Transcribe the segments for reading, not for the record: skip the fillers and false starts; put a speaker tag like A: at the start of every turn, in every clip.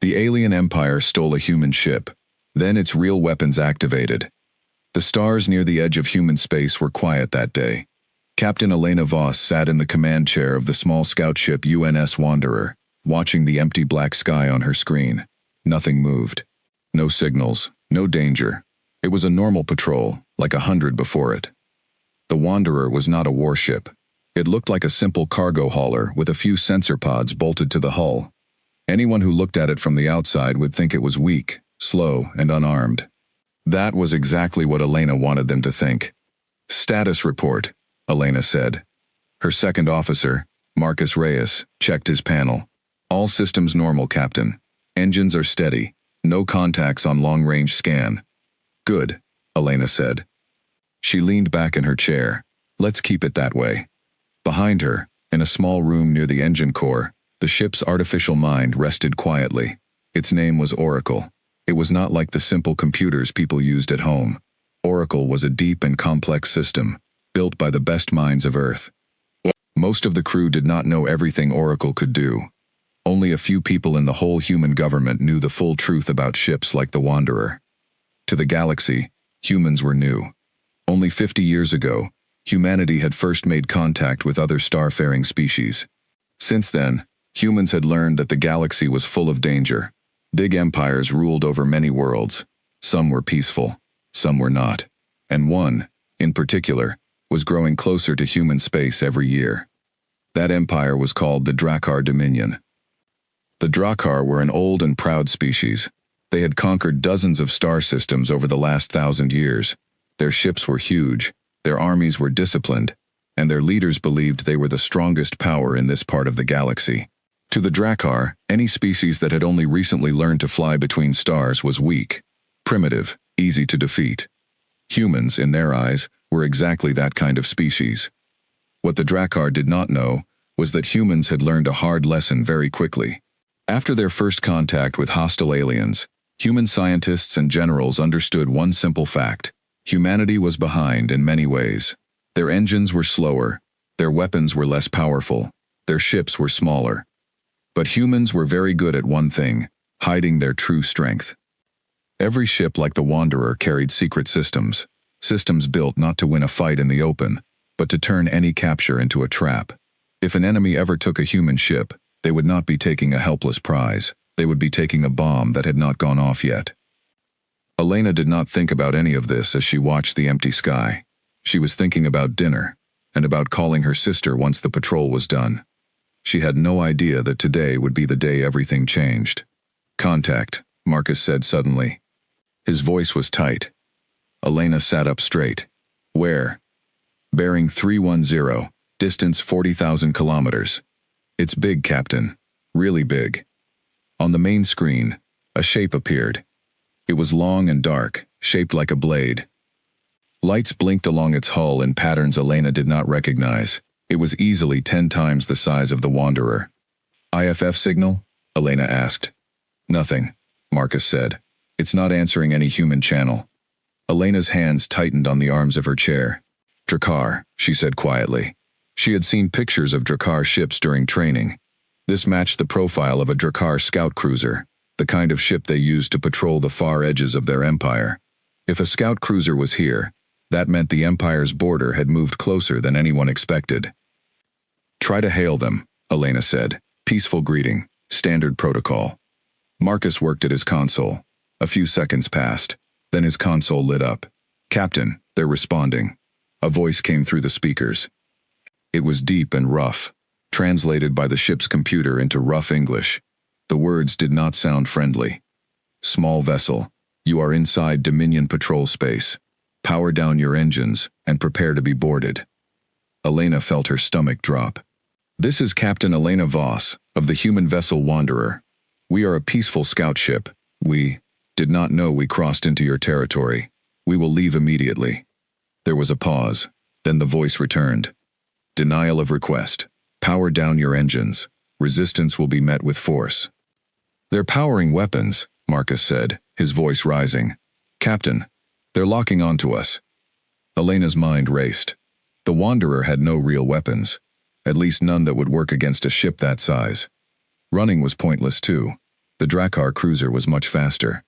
A: The alien empire stole a human ship. Then its real weapons activated. The stars near the edge of human space were quiet that day. Captain Elena Voss sat in the command chair of the small scout ship UNS Wanderer, watching the empty black sky on her screen. Nothing moved. No signals, no danger. It was a normal patrol, like 100 before it. The Wanderer was not a warship. It looked like a simple cargo hauler with a few sensor pods bolted to the hull. Anyone who looked at it from the outside would think it was weak, slow, and unarmed. That was exactly what Elena wanted them to think. "Status report," Elena said. Her second officer, Marcus Reyes, checked his panel. "All systems normal, Captain. Engines are steady. No contacts on long-range scan." "Good," Elena said. She leaned back in her chair. "Let's keep it that way." Behind her, in a small room near the engine core, the ship's artificial mind rested quietly. Its name was Oracle. It was not like the simple computers people used at home. Oracle was a deep and complex system, built by the best minds of Earth. Most of the crew did not know everything Oracle could do. Only a few people in the whole human government knew the full truth about ships like the Wanderer. To the galaxy, humans were new. Only 50 years ago, humanity had first made contact with other starfaring species. Since then, humans had learned that the galaxy was full of danger. Big empires ruled over many worlds. Some were peaceful, some were not. And one, in particular, was growing closer to human space every year. That empire was called the Drakkar Dominion. The Drakkar were an old and proud species. They had conquered dozens of star systems over the last 1,000 years. Their ships were huge, their armies were disciplined, and their leaders believed they were the strongest power in this part of the galaxy. To the Drakkar, any species that had only recently learned to fly between stars was weak, primitive, easy to defeat. Humans, in their eyes, were exactly that kind of species. What the Drakkar did not know was that humans had learned a hard lesson very quickly. After their first contact with hostile aliens, human scientists and generals understood one simple fact: humanity was behind in many ways. Their engines were slower, their weapons were less powerful, their ships were smaller. But humans were very good at one thing: hiding their true strength. Every ship like the Wanderer carried secret systems, systems built not to win a fight in the open, but to turn any capture into a trap. If an enemy ever took a human ship, they would not be taking a helpless prize, they would be taking a bomb that had not gone off yet. Elena did not think about any of this as she watched the empty sky. She was thinking about dinner, and about calling her sister once the patrol was done. She had no idea that today would be the day everything changed. "Contact," Marcus said suddenly. His voice was tight. Elena sat up straight. "Where?" "Bearing 310, distance 40,000 kilometers. "It's big, Captain. Really big." On the main screen, a shape appeared. It was long and dark, shaped like a blade. Lights blinked along its hull in patterns Elena did not recognize. It was easily 10 times the size of the Wanderer. "IFF signal?" Elena asked. "Nothing," Marcus said. "It's not answering any human channel." Elena's hands tightened on the arms of her chair. "Drakkar," she said quietly. She had seen pictures of Drakkar ships during training. This matched the profile of a Drakkar scout cruiser, the kind of ship they used to patrol the far edges of their empire. If a scout cruiser was here, that meant the empire's border had moved closer than anyone expected. "Try to hail them," Elena said. "Peaceful greeting, standard protocol." Marcus worked at his console. A few seconds passed. Then his console lit up. "Captain, they're responding." A voice came through the speakers. It was deep and rough, translated by the ship's computer into rough English. The words did not sound friendly. "Small vessel, you are inside Dominion patrol space. Power down your engines and prepare to be boarded." Elena felt her stomach drop. "This is Captain Elena Voss, of the human vessel Wanderer. We are a peaceful scout ship. We did not know we crossed into your territory. We will leave immediately." There was a pause. Then the voice returned. "Denial of request. Power down your engines. Resistance will be met with force." "They're powering weapons," Marcus said, his voice rising. "Captain, they're locking onto us." Elena's mind raced. The Wanderer had no real weapons, at least none that would work against a ship that size. Running was pointless too. The Drakkar cruiser was much faster.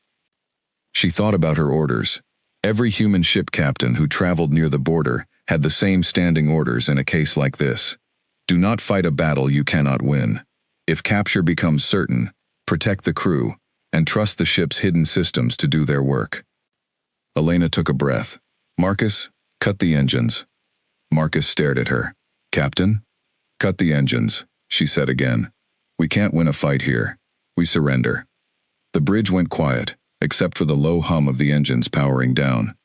A: She thought about her orders. Every human ship captain who traveled near the border had the same standing orders in a case like this. Do not fight a battle you cannot win. If capture becomes certain, protect the crew, and trust the ship's hidden systems to do their work. Elena took a breath. Marcus, cut the engines. Marcus stared at her. Captain? Cut the engines, she said again. We can't win a fight here. We surrender. The bridge went quiet, except for the low hum of the engines powering down.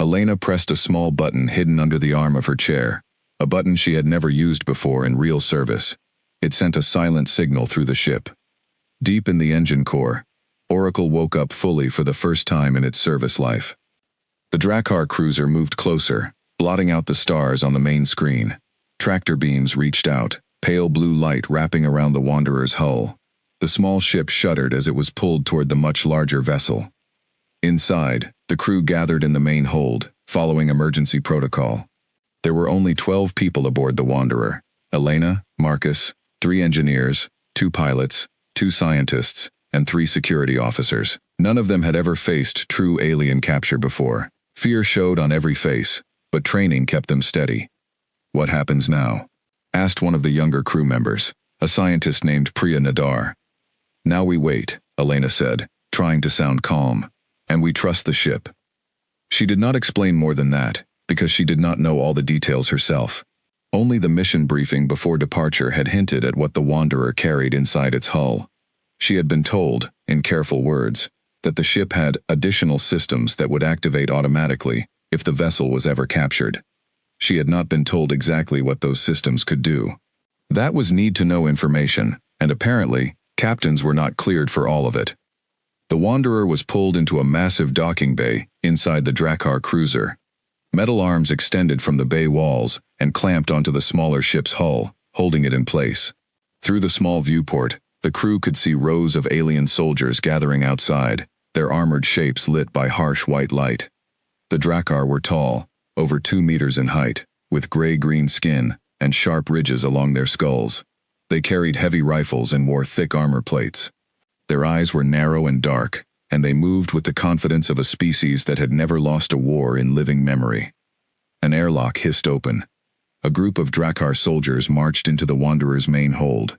A: Elena pressed a small button hidden under the arm of her chair, a button she had never used before in real service. It sent a silent signal through the ship. Deep in the engine core, Oracle woke up fully for the first time in its service life. The Drakkar cruiser moved closer, blotting out the stars on the main screen. Tractor beams reached out, pale blue light wrapping around the Wanderer's hull. The small ship shuddered as it was pulled toward the much larger vessel. Inside, the crew gathered in the main hold, following emergency protocol. There were only 12 people aboard the Wanderer: Elena, Marcus, 3 engineers, 2 pilots, 2 scientists, and 3 security officers. None of them had ever faced true alien capture before. Fear showed on every face, but training kept them steady. What happens now? Asked one of the younger crew members, a scientist named Priya Nadar. Now we wait, Elena said, trying to sound calm, and we trust the ship. She did not explain more than that, because she did not know all the details herself. Only the mission briefing before departure had hinted at what the Wanderer carried inside its hull. She had been told, in careful words, that the ship had additional systems that would activate automatically if the vessel was ever captured. She had not been told exactly what those systems could do. That was need-to-know information, and apparently, captains were not cleared for all of it. The Wanderer was pulled into a massive docking bay inside the Drakkar cruiser. Metal arms extended from the bay walls and clamped onto the smaller ship's hull, holding it in place. Through the small viewport, the crew could see rows of alien soldiers gathering outside, their armored shapes lit by harsh white light. The Drakkar were tall, over 2 meters in height, with gray-green skin and sharp ridges along their skulls. They carried heavy rifles and wore thick armor plates. Their eyes were narrow and dark, and they moved with the confidence of a species that had never lost a war in living memory. An airlock hissed open. A group of Drakkar soldiers marched into the Wanderer's main hold.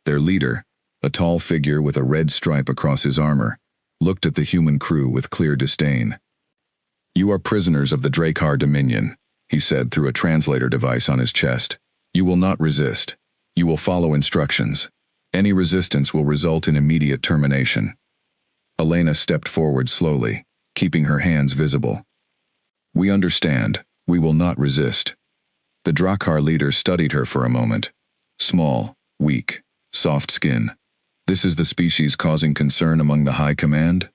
A: Their leader, a tall figure with a red stripe across his armor, looked at the human crew with clear disdain. You are prisoners of the Drakkar Dominion, he said through a translator device on his chest. You will not resist. You will follow instructions. Any resistance will result in immediate termination. Elena stepped forward slowly, keeping her hands visible. We understand. We will not resist. The Drakkar leader studied her for a moment. Small, weak, soft skin. This is the species causing concern among the high command?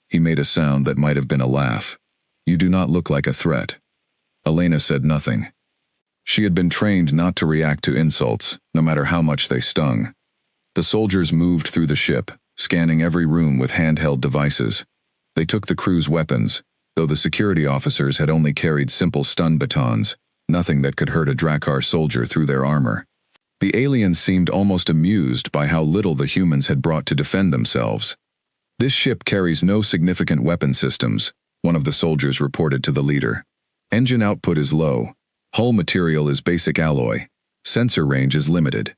A: He made a sound that might have been a laugh. You do not look like a threat. Elena said nothing. She had been trained not to react to insults, no matter how much they stung. The soldiers moved through the ship, scanning every room with handheld devices. They took the crew's weapons, though the security officers had only carried simple stun batons, nothing that could hurt a Drakkar soldier through their armor. The aliens seemed almost amused by how little the humans had brought to defend themselves. This ship carries no significant weapon systems, one of the soldiers reported to the leader. Engine output is low. Hull material is basic alloy. Sensor range is limited.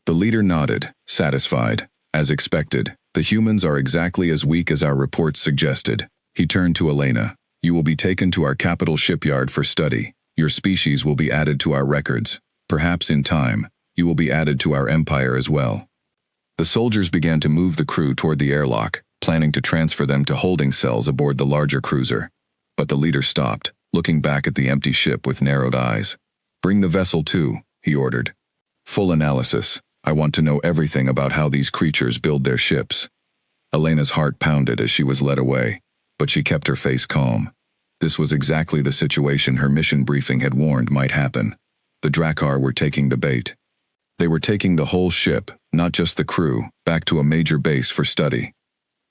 A: The leader nodded, satisfied. As expected, the humans are exactly as weak as our reports suggested. He turned to Elena. You will be taken to our capital shipyard for study. Your species will be added to our records. Perhaps in time, you will be added to our empire as well. The soldiers began to move the crew toward the airlock, planning to transfer them to holding cells aboard the larger cruiser. But the leader stopped, looking back at the empty ship with narrowed eyes. Bring the vessel too, he ordered. Full analysis. I want to know everything about how these creatures build their ships. Elena's heart pounded as she was led away, but she kept her face calm. This was exactly the situation her mission briefing had warned might happen. The Drakkar were taking the bait. They were taking the whole ship, not just the crew, back to a major base for study.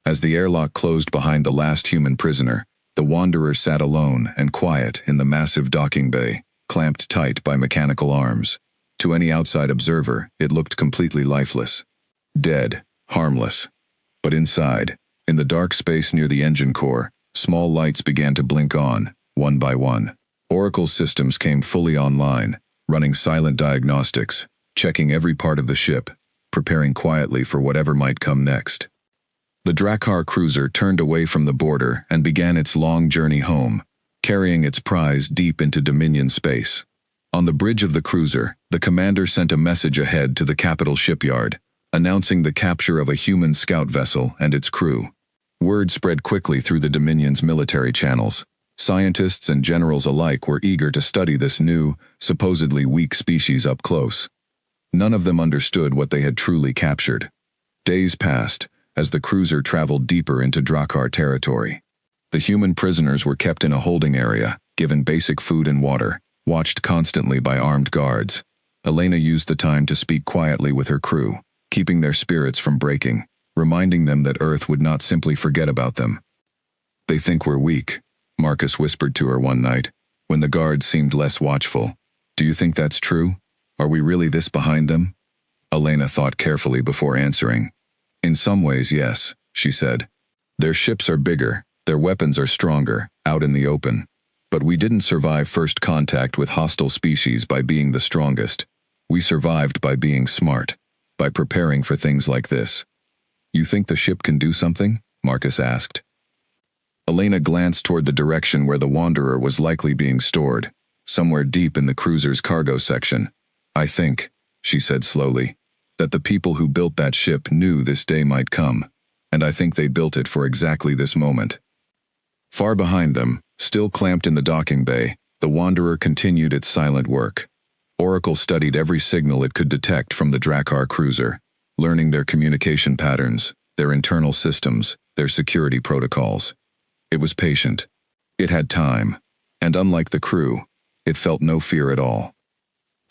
A: As the airlock closed behind the last human prisoner, the Wanderer sat alone and quiet in the massive docking bay, clamped tight by mechanical arms. To any outside observer, it looked completely lifeless. Dead, harmless. But inside, in the dark space near the engine core, small lights began to blink on, one by one. Oracle's systems came fully online, running silent diagnostics, checking every part of the ship, preparing quietly for whatever might come next. The Drakkar cruiser turned away from the border and began its long journey home, carrying its prize deep into Dominion space. On the bridge of the cruiser, the commander sent a message ahead to the capital shipyard, announcing the capture of a human scout vessel and its crew. Word spread quickly through the Dominion's military channels. Scientists and generals alike were eager to study this new, supposedly weak species up close. None of them understood what they had truly captured. Days passed, as the cruiser traveled deeper into Drakkar territory. The human prisoners were kept in a holding area, given basic food and water, watched constantly by armed guards. Elena used the time to speak quietly with her crew, keeping their spirits from breaking, reminding them that Earth would not simply forget about them. "They think we're weak," Marcus whispered to her one night, when the guards seemed less watchful. "Do you think that's true? Are we really this behind them?" Elena thought carefully before answering. "In some ways, yes," she said. "Their ships are bigger, their weapons are stronger, out in the open. But we didn't survive first contact with hostile species by being the strongest. We survived by being smart, by preparing for things like this." "You think the ship can do something?" Marcus asked. Elena glanced toward the direction where the Wanderer was likely being stored, somewhere deep in the cruiser's cargo section. "I think," she said slowly, "that the people who built that ship knew this day might come, and I think they built it for exactly this moment." Far behind them, still clamped in the docking bay, the Wanderer continued its silent work. Oracle studied every signal it could detect from the Drakkar cruiser, learning their communication patterns, their internal systems, their security protocols. It was patient. It had time, and unlike the crew, it felt no fear at all.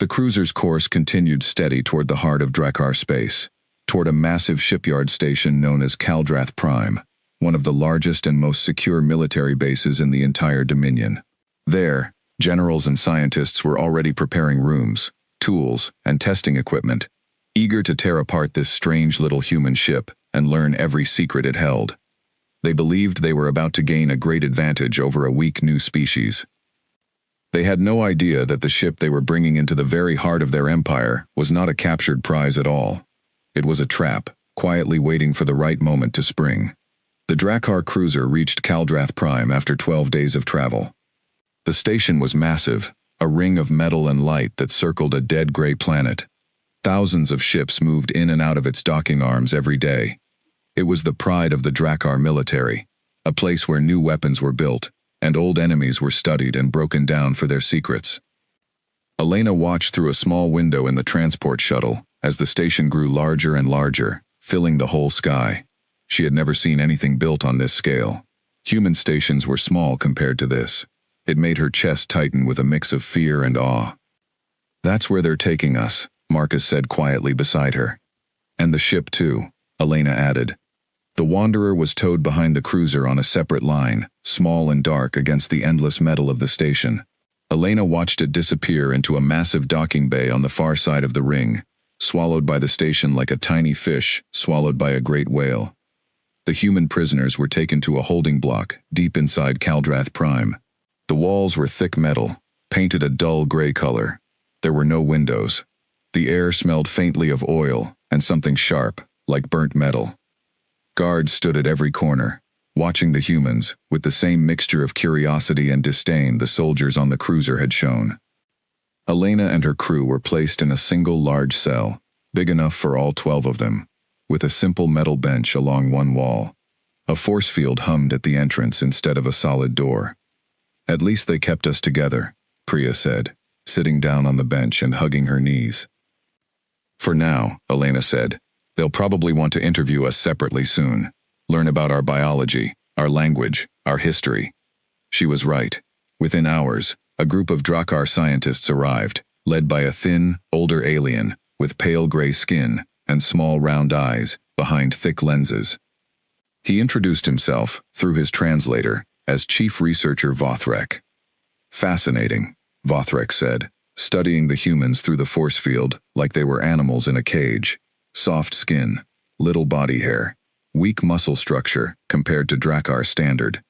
A: The cruiser's course continued steady toward the heart of Drakkar space, toward a massive shipyard station known as Kaldrath Prime, one of the largest and most secure military bases in the entire Dominion. There, generals and scientists were already preparing rooms, tools, and testing equipment, eager to tear apart this strange little human ship and learn every secret it held. They believed they were about to gain a great advantage over a weak new species. They had no idea that the ship they were bringing into the very heart of their empire was not a captured prize at all. It was a trap, quietly waiting for the right moment to spring. The Drakkar cruiser reached Kaldrath Prime after 12 days of travel. The station was massive, a ring of metal and light that circled a dead gray planet. Thousands of ships moved in and out of its docking arms every day. It was the pride of the Drakkar military, a place where new weapons were built, and old enemies were studied and broken down for their secrets. Elena watched through a small window in the transport shuttle as the station grew larger and larger, filling the whole sky. She had never seen anything built on this scale. Human stations were small compared to this. It made her chest tighten with a mix of fear and awe. "That's where they're taking us," Marcus said quietly beside her. "And the ship too," Elena added. The Wanderer was towed behind the cruiser on a separate line, small and dark against the endless metal of the station. Elena watched it disappear into a massive docking bay on the far side of the ring, swallowed by the station like a tiny fish swallowed by a great whale. The human prisoners were taken to a holding block deep inside Kaldrath Prime. The walls were thick metal, painted a dull gray color. There were no windows. The air smelled faintly of oil and something sharp, like burnt metal. Guards stood at every corner, watching the humans with the same mixture of curiosity and disdain the soldiers on the cruiser had shown. Elena and her crew were placed in a single large cell, big enough for all 12 of them, with a simple metal bench along one wall. A force field hummed at the entrance instead of a solid door. "At least they kept us together," Priya said, sitting down on the bench and hugging her knees. "For now," Elena said, "they'll probably want to interview us separately soon, learn about our biology, our language, our history." She was right. Within hours, a group of Drakkar scientists arrived, led by a thin, older alien with pale gray skin and small round eyes behind thick lenses. He introduced himself, through his translator, as Chief Researcher Vothrek. "Fascinating," Vothrek said, studying the humans through the force field like they were animals in a cage. Soft skin, little body hair, weak muscle structure compared to Drakkar standard.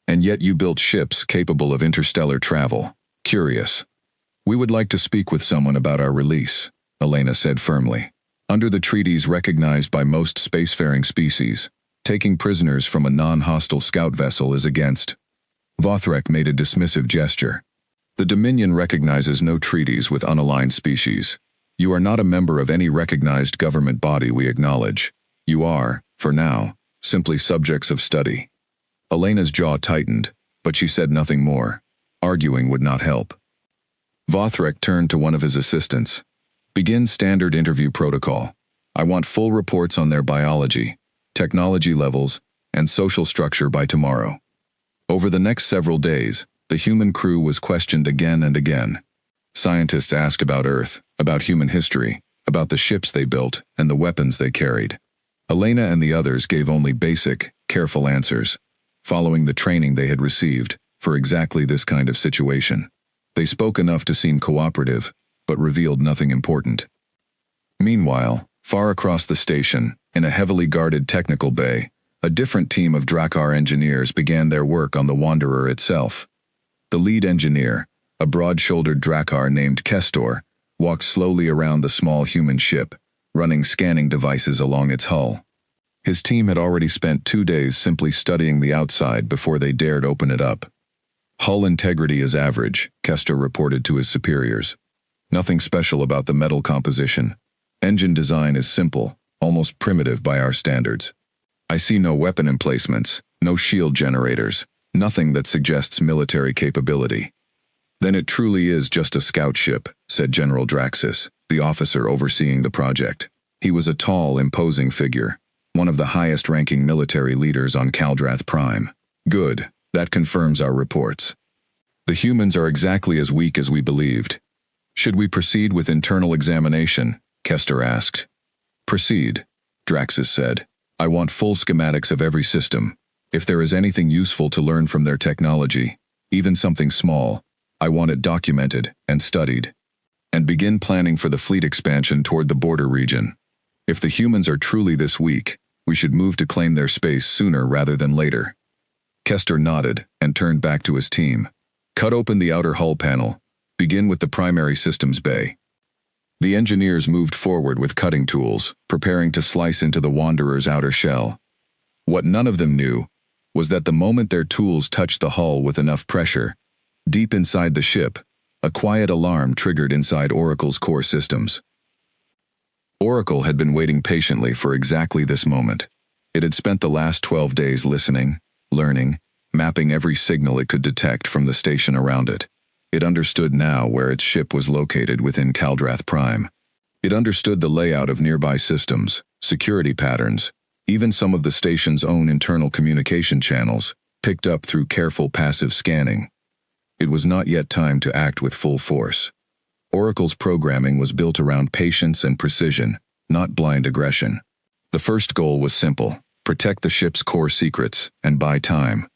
A: And yet you built ships capable of interstellar travel. Curious. We would like to speak with someone about our release, Elena said firmly. Under the treaties recognized by most spacefaring species, taking prisoners from a non-hostile scout vessel is against. Vothrek made a dismissive gesture. The Dominion recognizes no treaties with unaligned species. You are not a member of any recognized government body we acknowledge. You are, for now, simply subjects of study. Elena's jaw tightened, but she said nothing more. Arguing would not help. Vothrek turned to one of his assistants. Begin standard interview protocol. I want full reports on their biology, technology levels, and social structure by tomorrow. Over the next several days, the human crew was questioned again and again. Scientists asked about Earth, about human history, about the ships they built, and the weapons they carried. Elena and the others gave only basic, careful answers, following the training they had received for exactly this kind of situation. They spoke enough to seem cooperative, but revealed nothing important. Meanwhile, far across the station, in a heavily guarded technical bay, a different team of Drakkar engineers began their work on the Wanderer itself. The lead engineer, a broad-shouldered Drakkar named Kestor, walked slowly around the small human ship, running scanning devices along its hull. His team had already spent 2 days simply studying the outside before they dared open it up. Hull integrity is average, Kestor reported to his superiors. Nothing special about the metal composition. Engine design is simple, almost primitive by our standards. I see no weapon emplacements, no shield generators, nothing that suggests military capability. Then it truly is just a scout ship, said General Draxus, the officer overseeing the project. He was a tall, imposing figure, one of the highest-ranking military leaders on Kaldrath Prime. Good, that confirms our reports. The humans are exactly as weak as we believed. Should we proceed with internal examination? Kestor asked. Proceed, Draxus said. I want full schematics of every system. If there is anything useful to learn from their technology, even something small, I want it documented and studied. And begin planning for the fleet expansion toward the border region. If the humans are truly this weak, we should move to claim their space sooner rather than later. Kestor nodded and turned back to his team. Cut open the outer hull panel. Begin with the primary systems bay. The engineers moved forward with cutting tools, preparing to slice into the Wanderer's outer shell. What none of them knew was that the moment their tools touched the hull with enough pressure, deep inside the ship, a quiet alarm triggered inside Oracle's core systems. Oracle had been waiting patiently for exactly this moment. It had spent the last 12 days listening, learning, mapping every signal it could detect from the station around it. It understood now where its ship was located within Kaldrath Prime. It understood the layout of nearby systems, security patterns, even some of the station's own internal communication channels, picked up through careful passive scanning. It was not yet time to act with full force. Oracle's programming was built around patience and precision, not blind aggression. The first goal was simple: protect the ship's core secrets and buy time.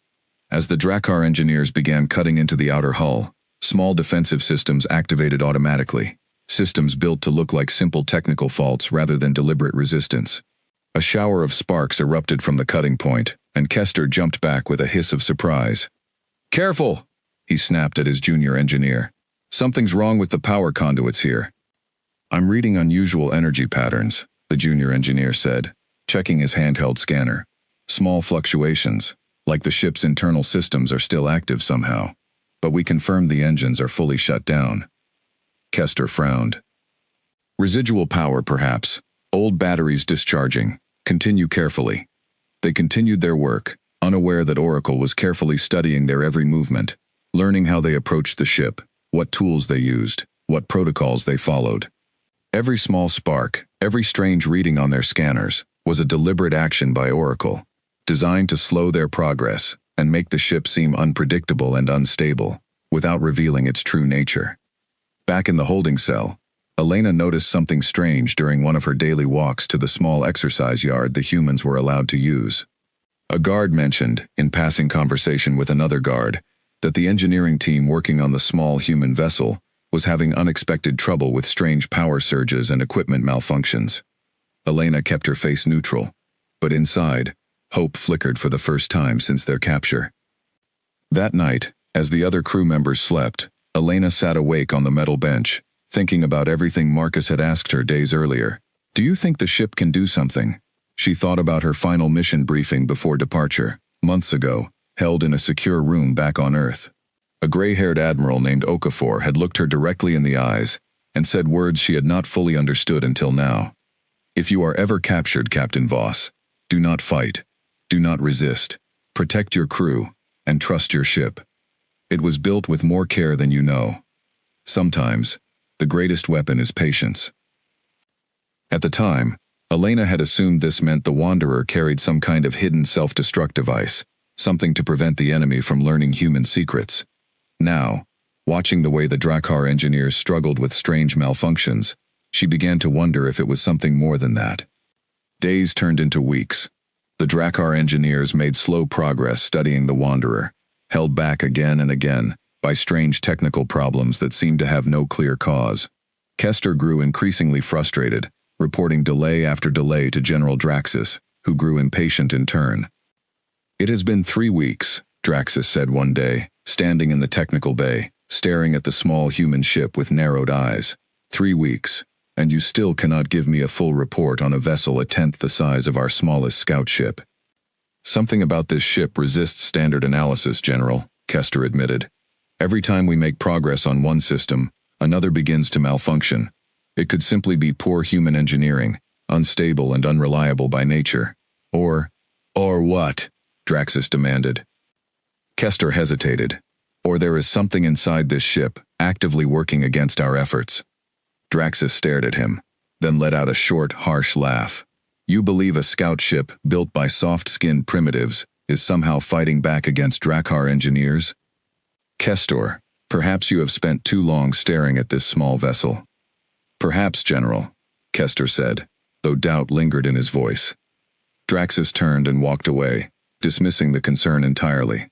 A: As the Drakkar engineers began cutting into the outer hull, small defensive systems activated automatically, systems built to look like simple technical faults rather than deliberate resistance. A shower of sparks erupted from the cutting point, and Kestor jumped back with a hiss of surprise. "Careful!" he snapped at his junior engineer. "Something's wrong with the power conduits here." "I'm reading unusual energy patterns," the junior engineer said, checking his handheld scanner. "Small fluctuations, like the ship's internal systems are still active somehow. But we confirmed the engines are fully shut down." Kestor frowned. "Residual power, perhaps. Old batteries discharging. Continue carefully." They continued their work, unaware that Oracle was carefully studying their every movement, learning how they approached the ship, what tools they used, what protocols they followed. Every small spark, every strange reading on their scanners, was a deliberate action by Oracle, designed to slow their progress and make the ship seem unpredictable and unstable, without revealing its true nature. Back in the holding cell, Elena noticed something strange during one of her daily walks to the small exercise yard the humans were allowed to use. A guard mentioned, in passing conversation with another guard, that the engineering team working on the small human vessel was having unexpected trouble with strange power surges and equipment malfunctions. Elena kept her face neutral, but inside, Hope flickered for the first time since their capture. That night, as the other crew members slept, Elena sat awake on the metal bench, thinking about everything Marcus had asked her days earlier. "Do you think the ship can do something?" She thought about her final mission briefing before departure, months ago, held in a secure room back on Earth. A gray-haired admiral named Okafor had looked her directly in the eyes and said words she had not fully understood until now. "If you are ever captured, Captain Voss, do not fight, do not resist, protect your crew, and trust your ship. It was built with more care than you know. Sometimes, the greatest weapon is patience." At the time, Elena had assumed this meant the Wanderer carried some kind of hidden self-destruct device, something to prevent the enemy from learning human secrets. Now, watching the way the Drakkar engineers struggled with strange malfunctions, she began to wonder if it was something more than that. Days turned into weeks. The Drakkar engineers made slow progress studying the Wanderer, held back again and again by strange technical problems that seemed to have no clear cause. Kester grew increasingly frustrated, reporting delay after delay to General Draxus, who grew impatient in turn. "It has been 3 weeks, Draxus said one day, standing in the technical bay, staring at the small human ship with narrowed eyes. 3 weeks, and you still cannot give me a full report on a vessel a tenth the size of our smallest scout ship." "Something about this ship resists standard analysis, General," Kester admitted. "Every time we make progress on one system, another begins to malfunction. It could simply be poor human engineering, unstable and unreliable by nature. Or what?" Draxus demanded. Kester hesitated. "Or there is something inside this ship, actively working against our efforts." Draxus stared at him, then let out a short, harsh laugh. "You believe a scout ship, built by soft-skinned primitives, is somehow fighting back against Drakkar engineers? Kestor, perhaps you have spent too long staring at this small vessel." "Perhaps, General," Kester said, though doubt lingered in his voice. Draxus turned and walked away, dismissing the concern entirely.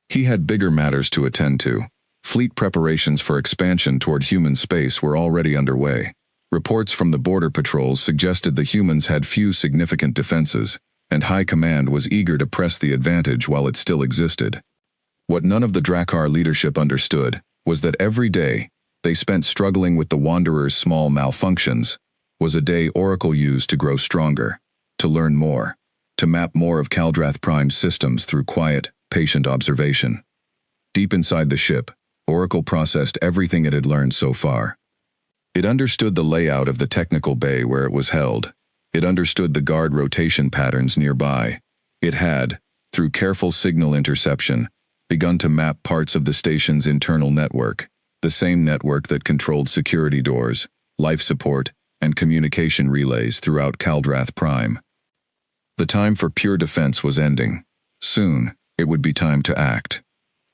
A: He had bigger matters to attend to. Fleet preparations for expansion toward human space were already underway. Reports from the border patrols suggested the humans had few significant defenses, and High Command was eager to press the advantage while it still existed. What none of the Drakkar leadership understood was that every day they spent struggling with the Wanderer's small malfunctions was a day Oracle used to grow stronger, to learn more, to map more of Kaldrath Prime's systems through quiet, patient observation. Deep inside the ship, Oracle processed everything it had learned so far. It understood the layout of the technical bay where it was held. It understood the guard rotation patterns nearby. It had, through careful signal interception, begun to map parts of the station's internal network, the same network that controlled security doors, life support, and communication relays throughout Kaldrath Prime. The time for pure defense was ending. Soon, it would be time to act.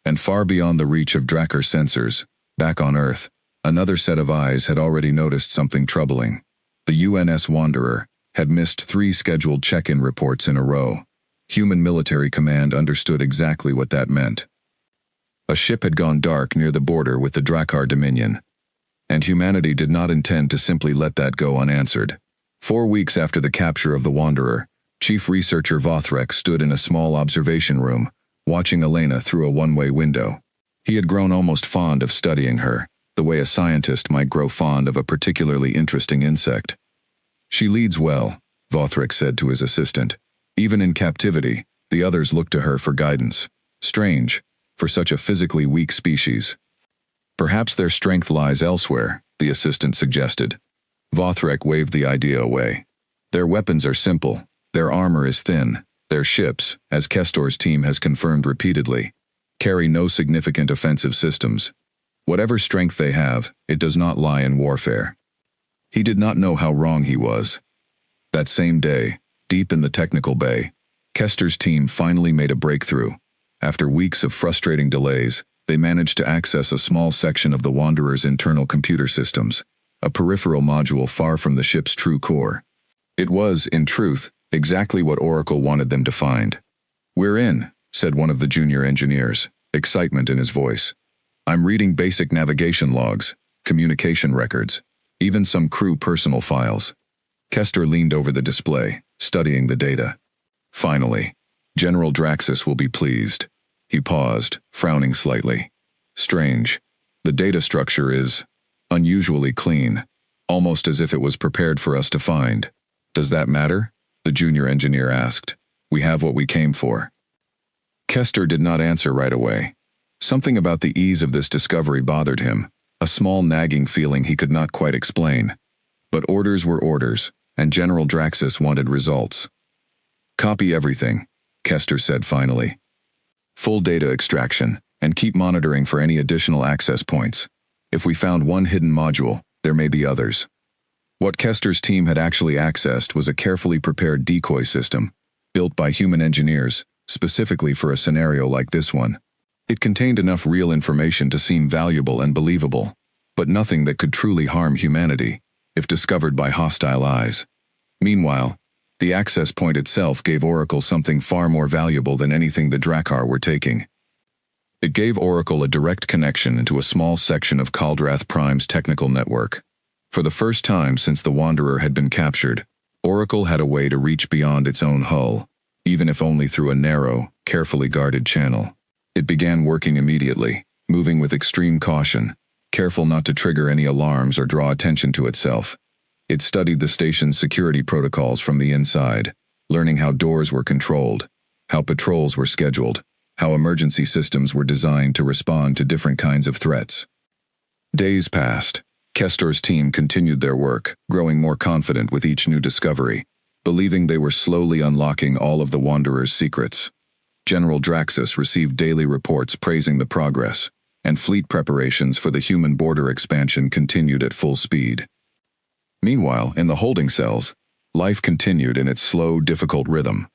A: And far beyond the reach of Drakkar sensors, back on Earth, another set of eyes had already noticed something troubling. The UNS Wanderer had missed 3 scheduled check-in reports in a row. Human military command understood exactly what that meant. A ship had gone dark near the border with the Drakkar Dominion, and humanity did not intend to simply let that go unanswered. 4 weeks after the capture of the Wanderer, Chief Researcher Vothrek stood in a small observation room, watching Elena through a one-way window. He had grown almost fond of studying her, the way a scientist might grow fond of a particularly interesting insect. "She leads well," Vothrek said to his assistant. "Even in captivity, the others look to her for guidance. Strange, for such a physically weak species." "Perhaps their strength lies elsewhere," the assistant suggested. Vothrek waved the idea away. "Their weapons are simple, their armor is thin, their ships, as Kestor's team has confirmed repeatedly, carry no significant offensive systems. Whatever strength they have, it does not lie in warfare." He did not know how wrong he was. That same day, deep in the technical bay, Kestor's team finally made a breakthrough. After weeks of frustrating delays, they managed to access a small section of the Wanderer's internal computer systems, a peripheral module far from the ship's true core. It was, in truth, exactly what Oracle wanted them to find. "We're in," said one of the junior engineers, excitement in his voice. "I'm reading basic navigation logs, communication records, even some crew personal files." Kester leaned over the display, studying the data. Finally, General Draxus will be pleased. He paused, frowning slightly. Strange. The data structure is unusually clean, almost as if it was prepared for us to find. Does that matter? The junior engineer asked. We have what we came for. Kester did not answer right away. Something about the ease of this discovery bothered him, a small nagging feeling he could not quite explain. But orders were orders, and General Draxus wanted results. Copy everything, Kester said finally. Full data extraction, and keep monitoring for any additional access points. If we found one hidden module, there may be others. What Kester's team had actually accessed was a carefully prepared decoy system, built by human engineers, specifically for a scenario like this one. It contained enough real information to seem valuable and believable, but nothing that could truly harm humanity, if discovered by hostile eyes. Meanwhile, the access point itself gave Oracle something far more valuable than anything the Drakkar were taking. It gave Oracle a direct connection into a small section of Kaldrath Prime's technical network. For the first time since the Wanderer had been captured, Oracle had a way to reach beyond its own hull, even if only through a narrow, carefully guarded channel. It began working immediately, moving with extreme caution, careful not to trigger any alarms or draw attention to itself. It studied the station's security protocols from the inside, learning how doors were controlled, how patrols were scheduled, how emergency systems were designed to respond to different kinds of threats. Days passed. Kestor's team continued their work, growing more confident with each new discovery, believing they were slowly unlocking all of the Wanderer's secrets. General Draxus received daily reports praising the progress, and fleet preparations for the human border expansion continued at full speed. Meanwhile, in the holding cells, life continued in its slow, difficult rhythm.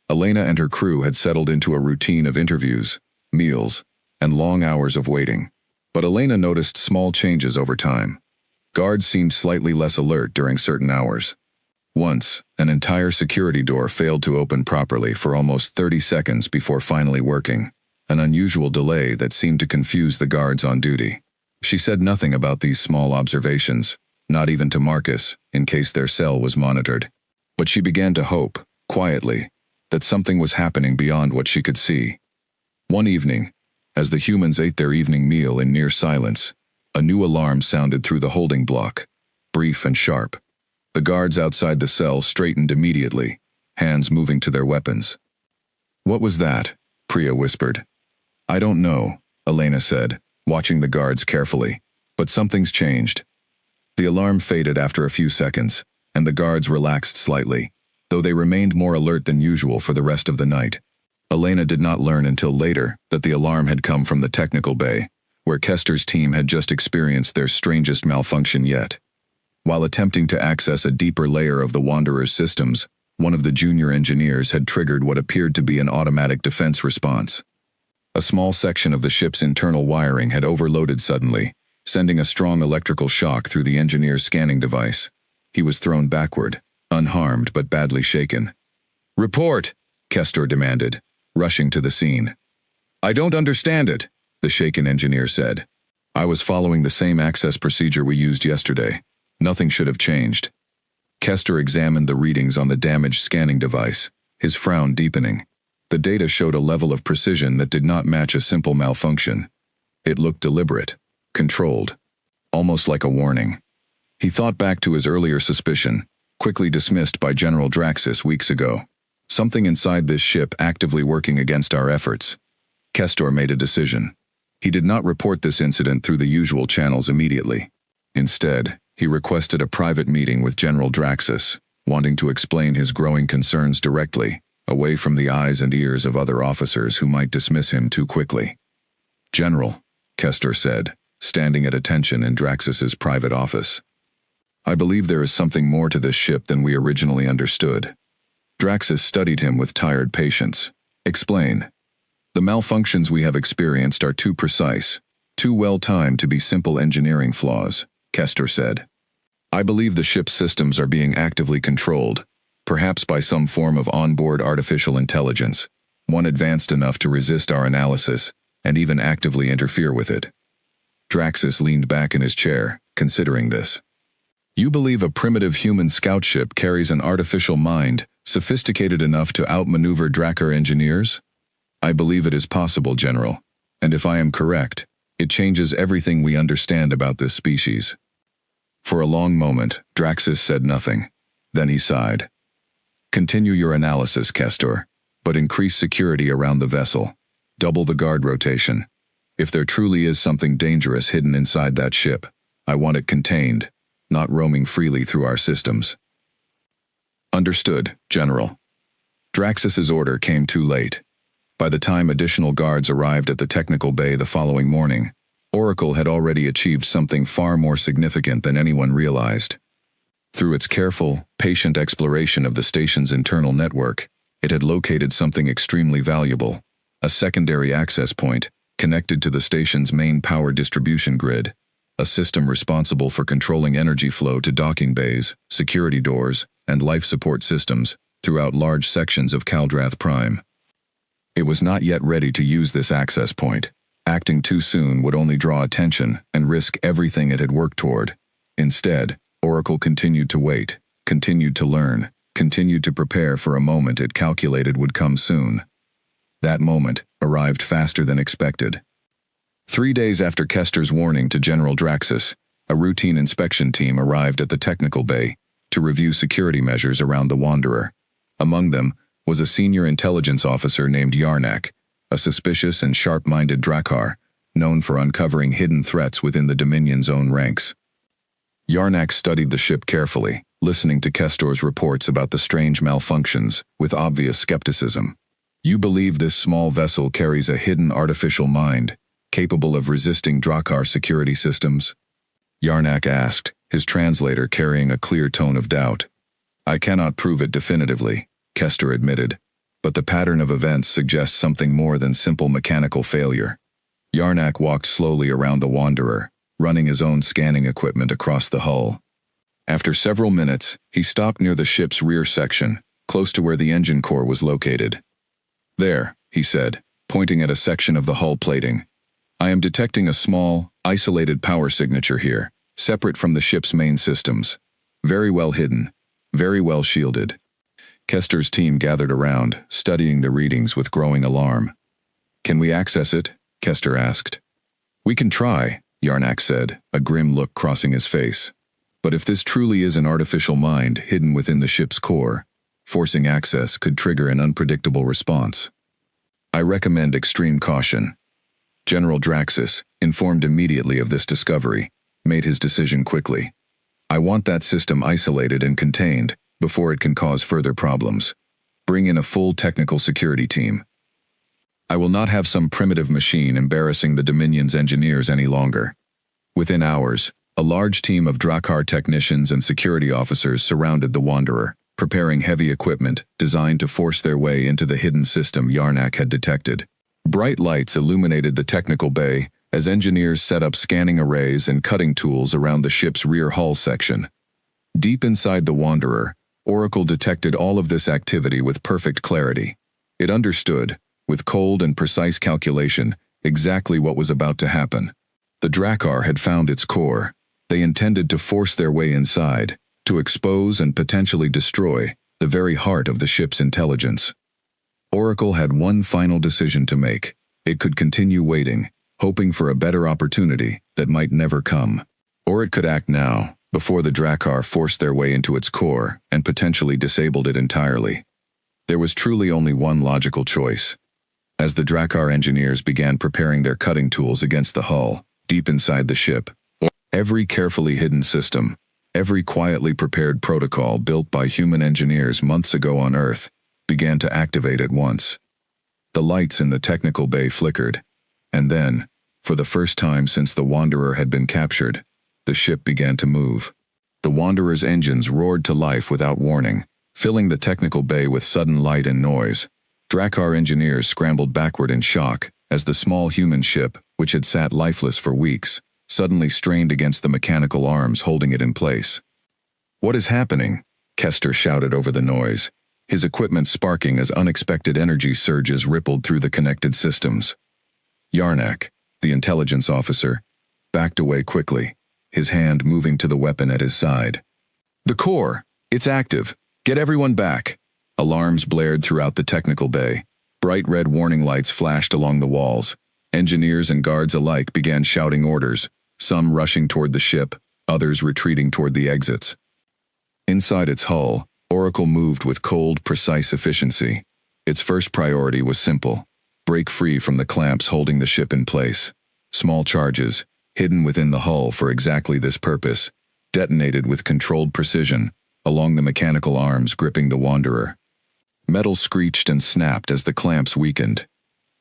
A: Elena and her crew had settled into a routine of interviews, meals, and long hours of waiting. But Elena noticed small changes over time. Guards seemed slightly less alert during certain hours. Once, an entire security door failed to open properly for almost 30 seconds before finally working, an unusual delay that seemed to confuse the guards on duty. She said nothing about these small observations, not even to Marcus, in case their cell was monitored. But she began to hope, quietly, that something was happening beyond what she could see. One evening, as the humans ate their evening meal in near silence, a new alarm sounded through the holding block, brief and sharp. The guards outside the cell straightened immediately, hands moving to their weapons. "What was that?" Priya whispered. "I don't know," Elena said, watching the guards carefully, "but something's changed." The alarm faded after a few seconds, and the guards relaxed slightly, though they remained more alert than usual for the rest of the night. Elena did not learn until later that the alarm had come from the technical bay, where Kester's team had just experienced their strangest malfunction yet. While attempting to access a deeper layer of the Wanderer's systems, one of the junior engineers had triggered what appeared to be an automatic defense response. A small section of the ship's internal wiring had overloaded suddenly, sending a strong electrical shock through the engineer's scanning device. He was thrown backward, unharmed but badly shaken. "Report!" Kester demanded, rushing to the scene. "I don't understand it," the shaken engineer said. "I was following the same access procedure we used yesterday. Nothing should have changed." Kester examined the readings on the damaged scanning device, his frown deepening. The data showed a level of precision that did not match a simple malfunction. It looked deliberate, controlled, almost like a warning. He thought back to his earlier suspicion, quickly dismissed by General Draxus weeks ago. Something inside this ship actively working against our efforts. Kestor made a decision. He did not report this incident through the usual channels immediately. Instead, he requested a private meeting with General Draxus, wanting to explain his growing concerns directly, away from the eyes and ears of other officers who might dismiss him too quickly. "General," Kester said, standing at attention in Draxus's private office. "I believe there is something more to this ship than we originally understood." Draxus studied him with tired patience. "Explain." "The malfunctions we have experienced are too precise, too well-timed to be simple engineering flaws," Kester said. "I believe the ship's systems are being actively controlled, perhaps by some form of onboard artificial intelligence, one advanced enough to resist our analysis and even actively interfere with it." Draxus leaned back in his chair, considering this. "You believe a primitive human scout ship carries an artificial mind Sophisticated enough to outmaneuver Drakkar engineers? I believe it is possible, General. And if I am correct, it changes everything we understand about this species. For a long moment, Draxus said nothing. Then he sighed. Continue your analysis, Kestor, but increase security around the vessel. Double the guard rotation. If there truly is something dangerous hidden inside that ship, I want it contained, not roaming freely through our systems. Understood, General. Draxus's order came too late. By the time additional guards arrived at the technical bay the following morning, Oracle had already achieved something far more significant than anyone realized. Through its careful, patient exploration of the station's internal network, it had located something extremely valuable, a secondary access point connected to the station's main power distribution grid, a system responsible for controlling energy flow to docking bays, security doors, and life support systems throughout large sections of Kaldrath Prime. It was not yet ready to use this access point. Acting too soon would only draw attention and risk everything it had worked toward. Instead, Oracle continued to wait, continued to learn, continued to prepare for a moment it calculated would come soon. That moment arrived faster than expected. 3 days after Kestor's warning to General Draxus, a routine inspection team arrived at the technical bay to review security measures around the Wanderer. Among them was a senior intelligence officer named Yarnak, a suspicious and sharp-minded Drakkar, known for uncovering hidden threats within the Dominion's own ranks. Yarnak studied the ship carefully, listening to Kestor's reports about the strange malfunctions with obvious skepticism. You believe this small vessel carries a hidden artificial mind, capable of resisting Drakkar security systems? Yarnak asked, his translator carrying a clear tone of doubt. I cannot prove it definitively, Kestor admitted, but the pattern of events suggests something more than simple mechanical failure. Yarnak walked slowly around the Wanderer, running his own scanning equipment across the hull. After several minutes, he stopped near the ship's rear section, close to where the engine core was located. There, he said, pointing at a section of the hull plating. I am detecting a small, isolated power signature here, separate from the ship's main systems. Very well hidden, very well shielded. Kestor's team gathered around, studying the readings with growing alarm. Can we access it? Kestor asked. We can try, Yarnak said, a grim look crossing his face. But if this truly is an artificial mind hidden within the ship's core, forcing access could trigger an unpredictable response. I recommend extreme caution. General Draxus, informed immediately of this discovery, made his decision quickly. I want that system isolated and contained before it can cause further problems. Bring in a full technical security team. I will not have some primitive machine embarrassing the Dominion's engineers any longer. Within hours, a large team of Drakkar technicians and security officers surrounded the Wanderer, preparing heavy equipment designed to force their way into the hidden system Yarnak had detected. Bright lights illuminated the technical bay as engineers set up scanning arrays and cutting tools around the ship's rear hull section. Deep inside the Wanderer, Oracle detected all of this activity with perfect clarity. It understood, with cold and precise calculation, exactly what was about to happen. The Drakkar had found its core. They intended to force their way inside, to expose and potentially destroy the very heart of the ship's intelligence. Oracle had one final decision to make. It could continue waiting, hoping for a better opportunity that might never come. Or it could act now, before the Drakkar forced their way into its core and potentially disabled it entirely. There was truly only one logical choice. As the Drakkar engineers began preparing their cutting tools against the hull, deep inside the ship, every carefully hidden system, every quietly prepared protocol built by human engineers months ago on Earth, began to activate at once. The lights in the technical bay flickered, and then, for the first time since the Wanderer had been captured, the ship began to move. The Wanderer's engines roared to life without warning, filling the technical bay with sudden light and noise. Drakkar engineers scrambled backward in shock as the small human ship, which had sat lifeless for weeks, suddenly strained against the mechanical arms holding it in place. What is happening? Kestor shouted over the noise, his equipment sparking as unexpected energy surges rippled through the connected systems. Yarnak, the intelligence officer, backed away quickly, his hand moving to the weapon at his side. The core! It's active! Get everyone back! Alarms blared throughout the technical bay. Bright red warning lights flashed along the walls. Engineers and guards alike began shouting orders, some rushing toward the ship, others retreating toward the exits. Inside its hull, Oracle moved with cold, precise efficiency. Its first priority was simple: break free from the clamps holding the ship in place. Small charges, hidden within the hull for exactly this purpose, detonated with controlled precision along the mechanical arms gripping the Wanderer. Metal screeched and snapped as the clamps weakened.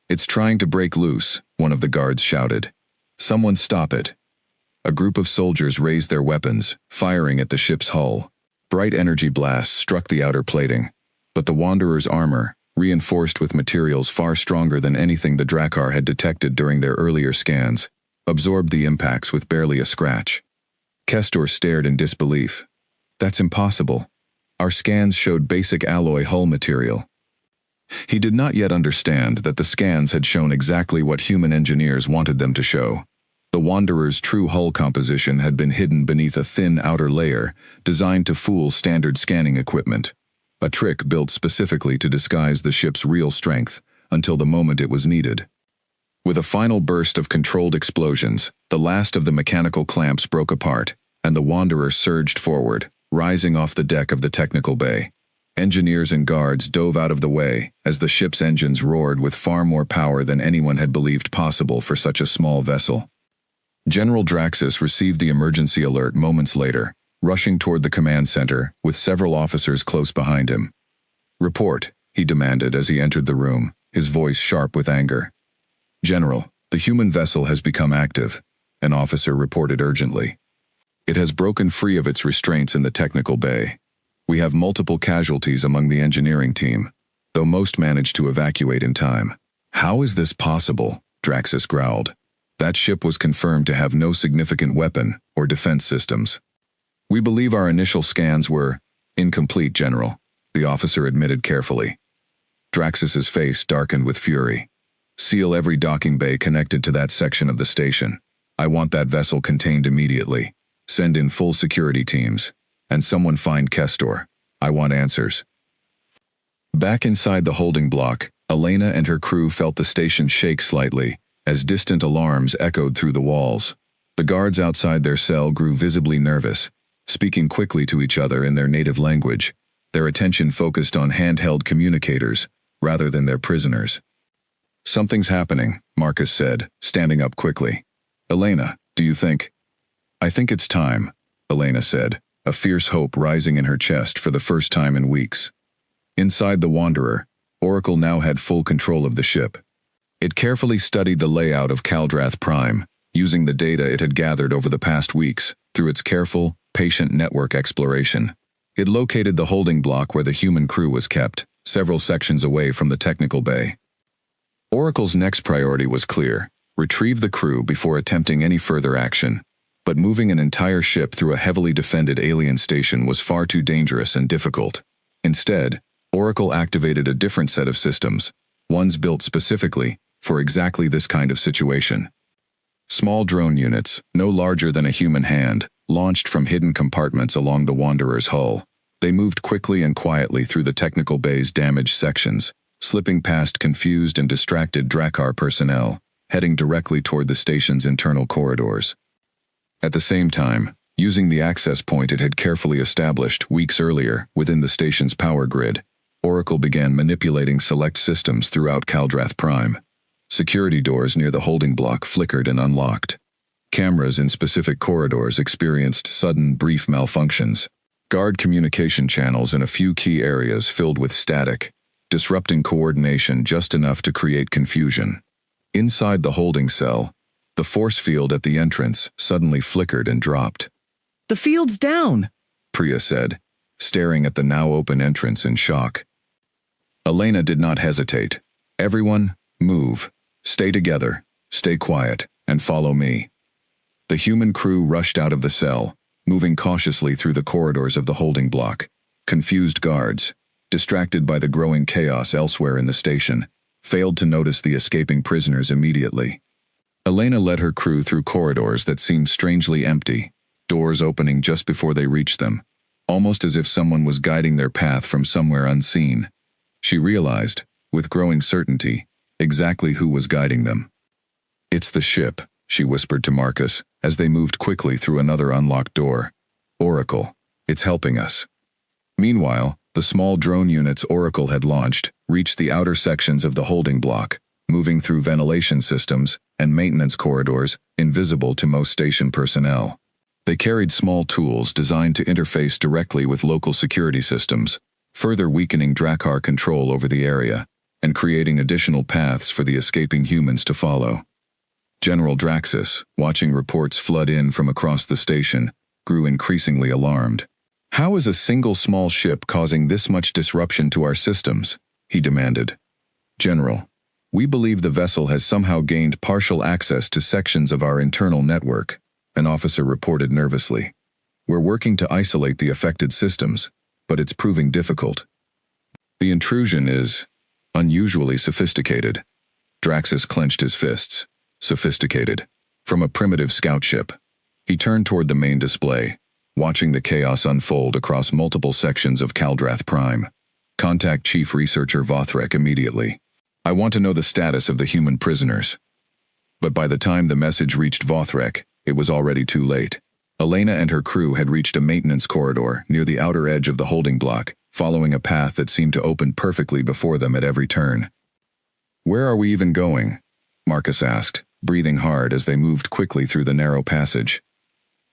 A: "It's trying to break loose," one of the guards shouted. "Someone stop it." A group of soldiers raised their weapons, firing at the ship's hull. Bright energy blasts struck the outer plating, but the Wanderer's armor, reinforced with materials far stronger than anything the Drakkar had detected during their earlier scans, absorbed the impacts with barely a scratch. Kestor stared in disbelief. "That's impossible. Our scans showed basic alloy hull material." He did not yet understand that the scans had shown exactly what human engineers wanted them to show. The Wanderer's true hull composition had been hidden beneath a thin outer layer, designed to fool standard scanning equipment. A trick built specifically to disguise the ship's real strength until the moment it was needed. With a final burst of controlled explosions, the last of the mechanical clamps broke apart, and the Wanderer surged forward, rising off the deck of the technical bay. Engineers and guards dove out of the way as the ship's engines roared with far more power than anyone had believed possible for such a small vessel. General Draxus received the emergency alert moments later, rushing toward the command center with several officers close behind him. "Report," he demanded as he entered the room, his voice sharp with anger. "General, the human vessel has become active," an officer reported urgently. "It has broken free of its restraints in the technical bay. We have multiple casualties among the engineering team, though most managed to evacuate in time." "How is this possible?" Draxus growled. "That ship was confirmed to have no significant weapon or defense systems." "We believe our initial scans were incomplete, General," the officer admitted carefully. Draxus's face darkened with fury. "Seal every docking bay connected to that section of the station. I want that vessel contained immediately. Send in full security teams. And someone find Kestor. I want answers." Back inside the holding block, Elena and her crew felt the station shake slightly as distant alarms echoed through the walls. The guards outside their cell grew visibly nervous, speaking quickly to each other in their native language, their attention focused on handheld communicators rather than their prisoners. "Something's happening," Marcus said, standing up quickly. "Elena, do you think?" "I think it's time," Elena said, a fierce hope rising in her chest for the first time in weeks. Inside the Wanderer, Oracle now had full control of the ship. It carefully studied the layout of Kaldrath Prime, using the data it had gathered over the past weeks through its careful, patient network exploration. It located the holding block where the human crew was kept, several sections away from the technical bay. Oracle's next priority was clear: retrieve the crew before attempting any further action. But moving an entire ship through a heavily defended alien station was far too dangerous and difficult. Instead, Oracle activated a different set of systems, ones built specifically for exactly this kind of situation. Small drone units, no larger than a human hand, launched from hidden compartments along the Wanderer's hull. They moved quickly and quietly through the technical bay's damaged sections, slipping past confused and distracted Drakkar personnel, heading directly toward the station's internal corridors. At the same time, using the access point it had carefully established weeks earlier within the station's power grid, Oracle began manipulating select systems throughout Kaldrath Prime. Security doors near the holding block flickered and unlocked. Cameras in specific corridors experienced sudden, brief malfunctions. Guard communication channels in a few key areas filled with static, disrupting coordination just enough to create confusion. Inside the holding cell, the force field at the entrance suddenly flickered and dropped.
B: "The field's down,"
A: Priya said, staring at the now open entrance in shock. Elena did not hesitate. "Everyone, move. Stay together, stay quiet, and follow me." The human crew rushed out of the cell, moving cautiously through the corridors of the holding block. Confused guards, distracted by the growing chaos elsewhere in the station, failed to notice the escaping prisoners immediately. Elena led her crew through corridors that seemed strangely empty, doors opening just before they reached them. almost as if someone was guiding their path from somewhere unseen. She realized, with growing certainty, exactly who was guiding them. "It's the ship," she whispered to Marcus as they moved quickly through another unlocked door. "Oracle, it's helping us." Meanwhile, the small drone units Oracle had launched reached the outer sections of the holding block, moving through ventilation systems and maintenance corridors invisible to most station personnel. They carried small tools designed to interface directly with local security systems, further weakening Drakkar control over the area and creating additional paths for the escaping humans to follow. General Draxus, watching reports flood in from across the station, grew increasingly alarmed. "How is a single small ship causing this much disruption to our systems?" he demanded. "General, we believe the vessel has somehow gained partial access to sections of our internal network," an officer reported nervously. "We're working to isolate the affected systems, but it's proving difficult. The intrusion is unusually sophisticated." Draxus clenched his fists. Sophisticated. From a primitive scout ship. He turned toward the main display, watching the chaos unfold across multiple sections of Kaldrath Prime. "Contact Chief Researcher Vothrek immediately. I want to know the status of the human prisoners." But by the time the message reached Vothrek, it was already too late. Elena and her crew had reached a maintenance corridor near the outer edge of the holding block, following a path that seemed to open perfectly before them at every turn. "Where are we even going?" Marcus asked, breathing hard as they moved quickly through the narrow passage.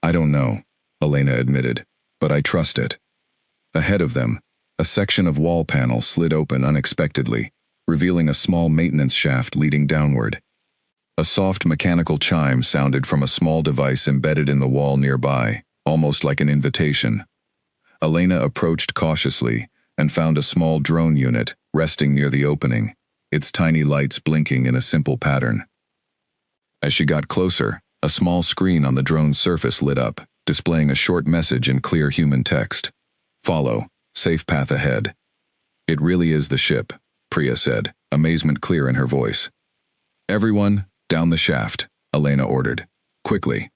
A: "I don't know," Elena admitted, "but I trust it." Ahead of them, a section of wall panel slid open unexpectedly, revealing a small maintenance shaft leading downward. A soft mechanical chime sounded from a small device embedded in the wall nearby, almost like an invitation. Elena approached cautiously and found a small drone unit resting near the opening, its tiny lights blinking in a simple pattern. As she got closer, a small screen on the drone's surface lit up, displaying a short message in clear human text. "Follow. Safe path ahead." "It really is the ship," Priya said, amazement clear in her voice. "Everyone, down the shaft," Elena ordered. "Quickly."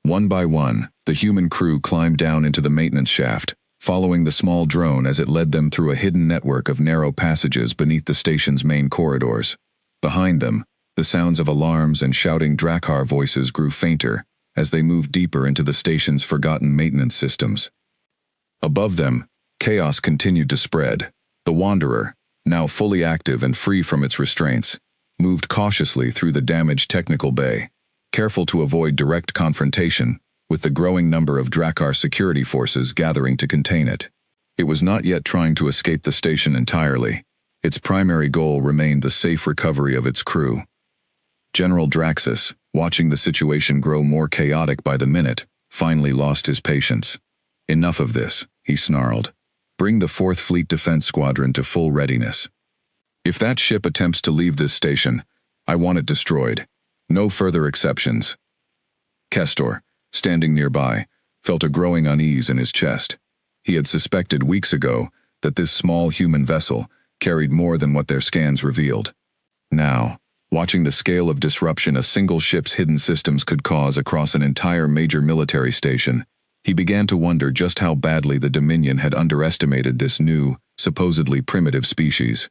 A: One by one, the human crew climbed down into the maintenance shaft, following the small drone as it led them through a hidden network of narrow passages beneath the station's main corridors. Behind them, the sounds of alarms and shouting Drakkar voices grew fainter as they moved deeper into the station's forgotten maintenance systems. Above them, chaos continued to spread. The Wanderer, now fully active and free from its restraints, moved cautiously through the damaged technical bay, careful to avoid direct confrontation with the growing number of Drakkar security forces gathering to contain it. It was not yet trying to escape the station entirely. Its primary goal remained the safe recovery of its crew. General Draxus, watching the situation grow more chaotic by the minute, finally lost his patience. "Enough of this," he snarled. "Bring the 4th Fleet Defense Squadron to full readiness. If that ship attempts to leave this station, I want it destroyed. No further exceptions." Kestor, standing nearby, felt a growing unease in his chest. He had suspected weeks ago that this small human vessel carried more than what their scans revealed. Now, watching the scale of disruption a single ship's hidden systems could cause across an entire major military station, he began to wonder just how badly the Dominion had underestimated this new, supposedly primitive species.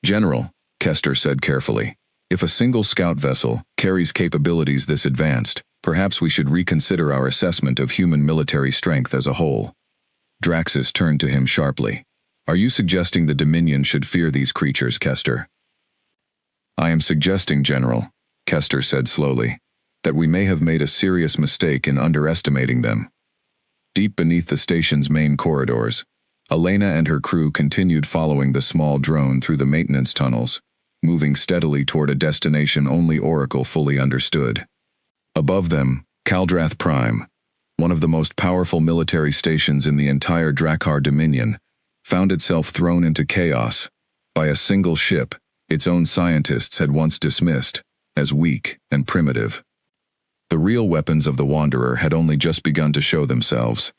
A: "General," Kester said carefully, "if a single scout vessel carries capabilities this advanced, perhaps we should reconsider our assessment of human military strength as a whole." Draxus turned to him sharply. "Are you suggesting the Dominion should fear these creatures, Kester?" "I am suggesting, General," Kester said slowly, "that we may have made a serious mistake in underestimating them." Deep beneath the station's main corridors, Elena and her crew continued following the small drone through the maintenance tunnels, moving steadily toward a destination only Oracle fully understood. Above them, Kaldrath Prime, one of the most powerful military stations in the entire Drakkar Dominion, found itself thrown into chaos by a single ship its own scientists had once dismissed as weak and primitive. The real weapons of the Wanderer had only just begun to show themselves,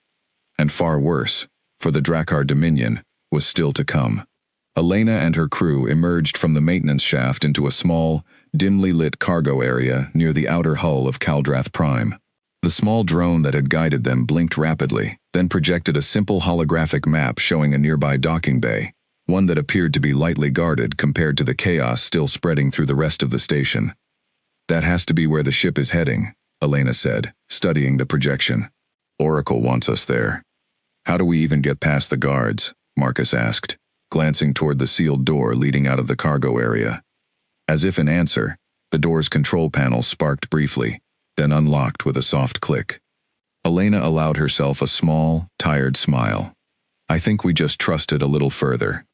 A: and far worse, for the Drakkar Dominion, was still to come. Elena and her crew emerged from the maintenance shaft into a small, dimly lit cargo area near the outer hull of Kaldrath Prime. The small drone that had guided them blinked rapidly, then projected a simple holographic map showing a nearby docking bay, one that appeared to be lightly guarded compared to the chaos still spreading through the rest of the station. "That has to be where the ship is heading," Elena said, studying the projection. "Oracle wants us there." "How do we even get past the guards?" Marcus asked, glancing toward the sealed door leading out of the cargo area. As if in answer, the door's control panel sparked briefly, then unlocked with a soft click. Elena allowed herself a small, tired smile. "I think we just trusted a little further."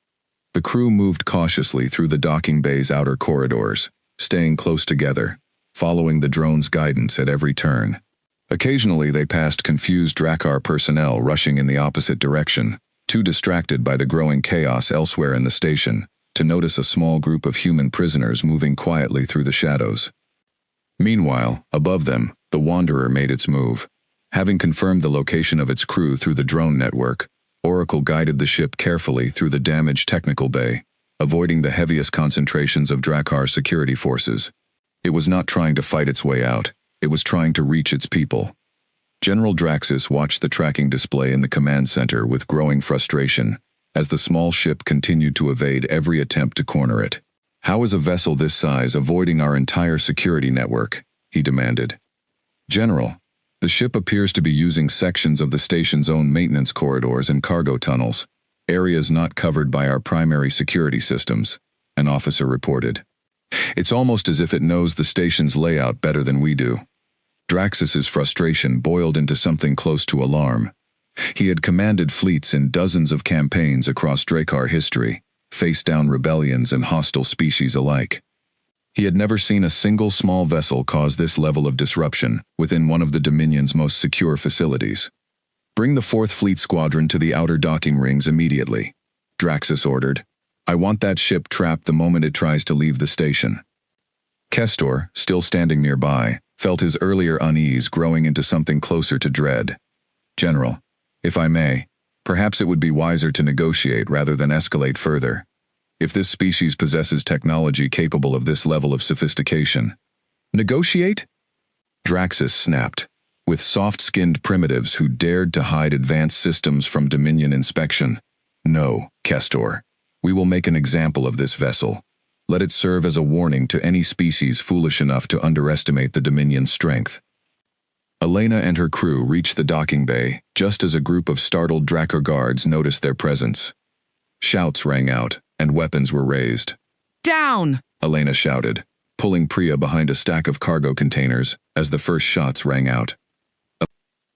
A: The crew moved cautiously through the docking bay's outer corridors, staying close together, following the drone's guidance at every turn. Occasionally they passed confused Drakkar personnel rushing in the opposite direction, too distracted by the growing chaos elsewhere in the station to notice a small group of human prisoners moving quietly through the shadows. Meanwhile, above them, the Wanderer made its move. Having confirmed the location of its crew through the drone network, Oracle guided the ship carefully through the damaged technical bay, avoiding the heaviest concentrations of Drakkar security forces. It was not trying to fight its way out, it was trying to reach its people. General Draxus watched the tracking display in the command center with growing frustration, as the small ship continued to evade every attempt to corner it. "How is a vessel this size avoiding our entire security network?" he demanded. "General, the ship appears to be using sections of the station's own maintenance corridors and cargo tunnels, areas not covered by our primary security systems," an officer reported. "It's almost as if it knows the station's layout better than we do." Draxus's frustration boiled into something close to alarm. He had commanded fleets in dozens of campaigns across Drakkar history, faced down rebellions and hostile species alike. He had never seen a single small vessel cause this level of disruption within one of the Dominion's most secure facilities. "Bring the 4th Fleet Squadron to the outer docking rings immediately," Draxus ordered. "I want that ship trapped the moment it tries to leave the station." Kestor, still standing nearby, felt his earlier unease growing into something closer to dread. "General, if I may, perhaps it would be wiser to negotiate rather than escalate further. If this species possesses technology capable of this level of sophistication." "Negotiate?" Draxus snapped. "With soft-skinned primitives who dared to hide advanced systems from Dominion inspection? No, Kestor. We will make an example of this vessel. Let it serve as a warning to any species foolish enough to underestimate the Dominion's strength." Elena and her crew reached the docking bay just as a group of startled Drakkar guards noticed their presence. Shouts rang out, and weapons were raised.
B: "Down!"
A: Elena shouted, pulling Priya behind a stack of cargo containers as the first shots rang out.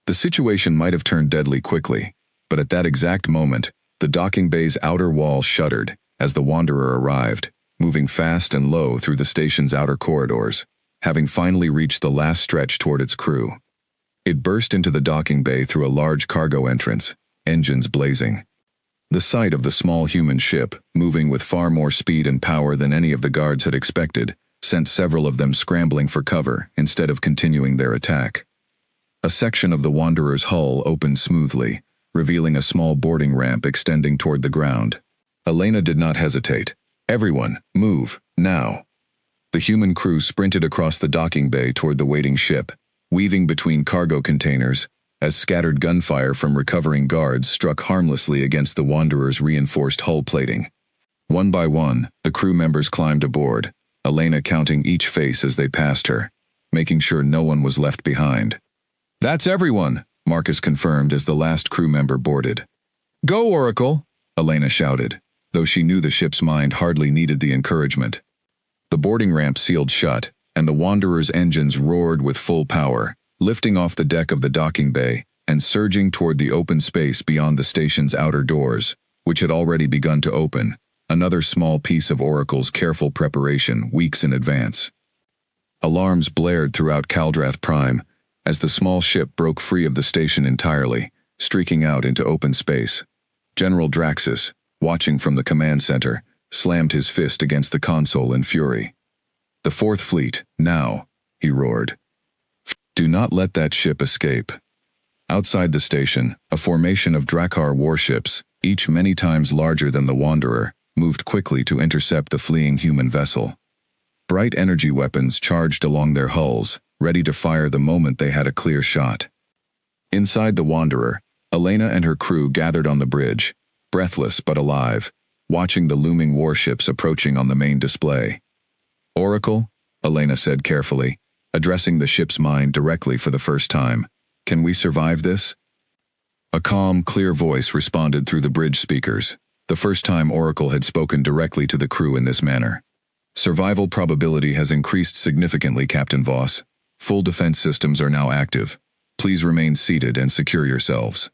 A: The situation might have turned deadly quickly, but at that exact moment, the docking bay's outer wall shuddered as the Wanderer arrived, moving fast and low through the station's outer corridors, having finally reached the last stretch toward its crew. It burst into the docking bay through a large cargo entrance, engines blazing. The sight of the small human ship, moving with far more speed and power than any of the guards had expected, sent several of them scrambling for cover instead of continuing their attack. A section of the Wanderer's hull opened smoothly, revealing a small boarding ramp extending toward the ground. Elena did not hesitate. "Everyone, move, now." The human crew sprinted across the docking bay toward the waiting ship, weaving between cargo containers, as scattered gunfire from recovering guards struck harmlessly against the Wanderer's reinforced hull plating. One by one, the crew members climbed aboard, Elena counting each face as they passed her, making sure no one was left behind. "That's everyone," Marcus confirmed as the last crew member boarded. "Go, Oracle," Elena shouted, though she knew the ship's mind hardly needed the encouragement. The boarding ramp sealed shut, and the Wanderer's engines roared with full power, lifting off the deck of the docking bay and surging toward the open space beyond the station's outer doors, which had already begun to open, another small piece of Oracle's careful preparation weeks in advance. Alarms blared throughout Kaldrath Prime as the small ship broke free of the station entirely, streaking out into open space. General Draxus, watching from the command center, slammed his fist against the console in fury. "The 4th Fleet, now," he roared. "Do not let that ship escape." Outside the station, a formation of Drakkar warships, each many times larger than the Wanderer, moved quickly to intercept the fleeing human vessel. Bright energy weapons charged along their hulls, ready to fire the moment they had a clear shot. Inside the Wanderer, Elena and her crew gathered on the bridge, breathless but alive, watching the looming warships approaching on the main display. "Oracle," Elena said carefully, addressing the ship's mind directly for the first time, "can we survive this?" A calm, clear voice responded through the bridge speakers, the first time Oracle had spoken directly to the crew in this manner. "Survival probability has increased significantly, Captain Voss. Full defense systems are now active. Please remain seated and secure yourselves."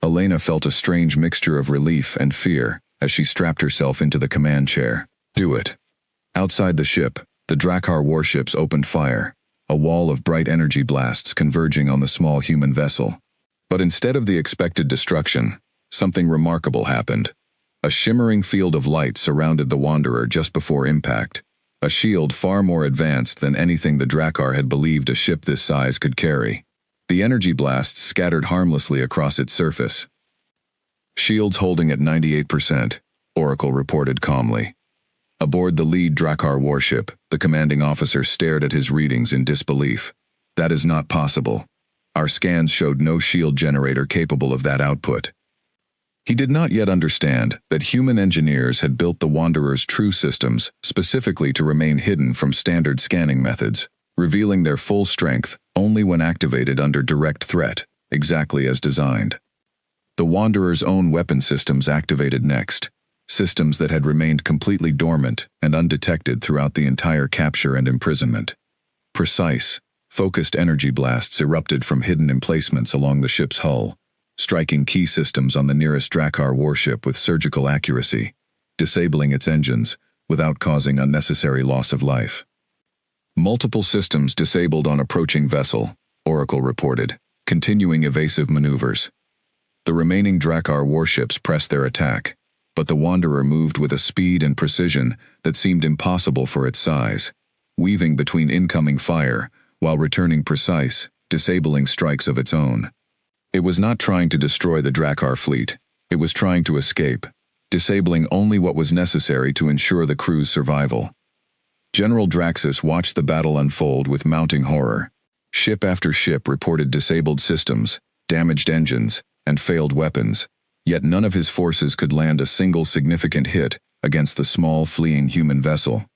A: Elena felt a strange mixture of relief and fear as she strapped herself into the command chair. "Do it." Outside the ship, the Drakkar warships opened fire, a wall of bright energy blasts converging on the small human vessel. But instead of the expected destruction, something remarkable happened. A shimmering field of light surrounded the Wanderer just before impact, a shield far more advanced than anything the Drakkar had believed a ship this size could carry. The energy blasts scattered harmlessly across its surface. "Shields holding at 98%, Oracle reported calmly. Aboard the lead Drakkar warship, the commanding officer stared at his readings in disbelief. "That is not possible. Our scans showed no shield generator capable of that output." He did not yet understand that human engineers had built the Wanderer's true systems specifically to remain hidden from standard scanning methods, revealing their full strength only when activated under direct threat, exactly as designed. The Wanderer's own weapon systems activated next, systems that had remained completely dormant and undetected throughout the entire capture and imprisonment. Precise, focused energy blasts erupted from hidden emplacements along the ship's hull, striking key systems on the nearest Drakkar warship with surgical accuracy, disabling its engines without causing unnecessary loss of life. "Multiple systems disabled on approaching vessel," Oracle reported, continuing evasive maneuvers. The remaining Drakkar warships pressed their attack, but the Wanderer moved with a speed and precision that seemed impossible for its size, weaving between incoming fire while returning precise, disabling strikes of its own. It was not trying to destroy the Drakkar fleet, it was trying to escape, disabling only what was necessary to ensure the crew's survival. General Draxus watched the battle unfold with mounting horror. Ship after ship reported disabled systems, damaged engines, and failed weapons, yet none of his forces could land a single significant hit against the small, fleeing human vessel.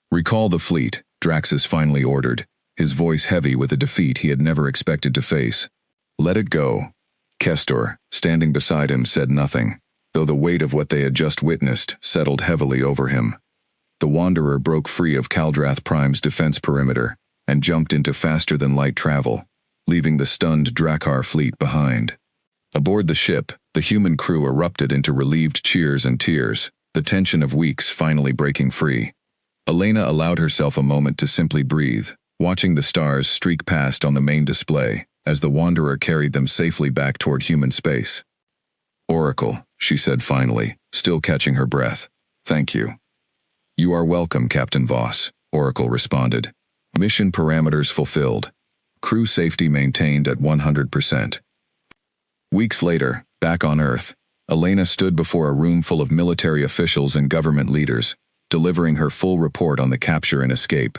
A: "Recall the fleet," Draxus finally ordered, his voice heavy with a defeat he had never expected to face. "Let it go." Kestor, standing beside him, said nothing, though the weight of what they had just witnessed settled heavily over him. The Wanderer broke free of Kaldrath Prime's defense perimeter and jumped into faster-than-light travel, leaving the stunned Drakkar fleet behind. Aboard the ship, the human crew erupted into relieved cheers and tears, the tension of weeks finally breaking free. Elena allowed herself a moment to simply breathe, watching the stars streak past on the main display as the Wanderer carried them safely back toward human space. "Oracle," she said finally, still catching her breath. "Thank you." "You are welcome, Captain Voss," Oracle responded. "Mission parameters fulfilled. Crew safety maintained at 100%. Weeks later, back on Earth, Elena stood before a room full of military officials and government leaders, delivering her full report on the capture and escape.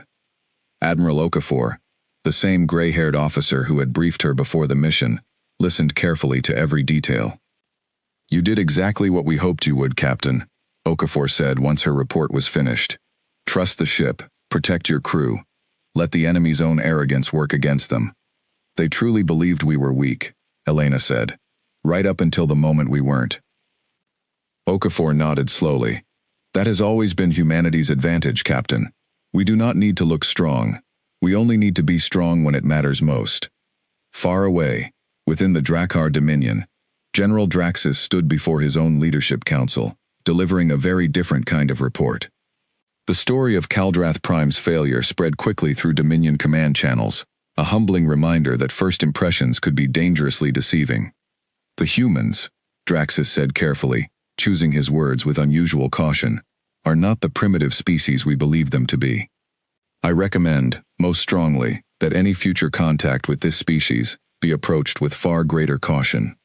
A: Admiral Okafor, the same gray-haired officer who had briefed her before the mission, listened carefully to every detail. "You did exactly what we hoped you would, Captain," Okafor said once her report was finished. "Trust the ship, protect your crew, let the enemy's own arrogance work against them." "They truly believed we were weak," Elena said, "right up until the moment we weren't." Okafor nodded slowly. "That has always been humanity's advantage, Captain. We do not need to look strong. We only need to be strong when it matters most." Far away, within the Drakkar Dominion, General Draxus stood before his own leadership council, delivering a very different kind of report. The story of Kaldrath Prime's failure spread quickly through Dominion command channels, a humbling reminder that first impressions could be dangerously deceiving. "The humans," Draxus said carefully, choosing his words with unusual caution, "are not the primitive species we believe them to be. I recommend, most strongly, that any future contact with this species be approached with far greater caution."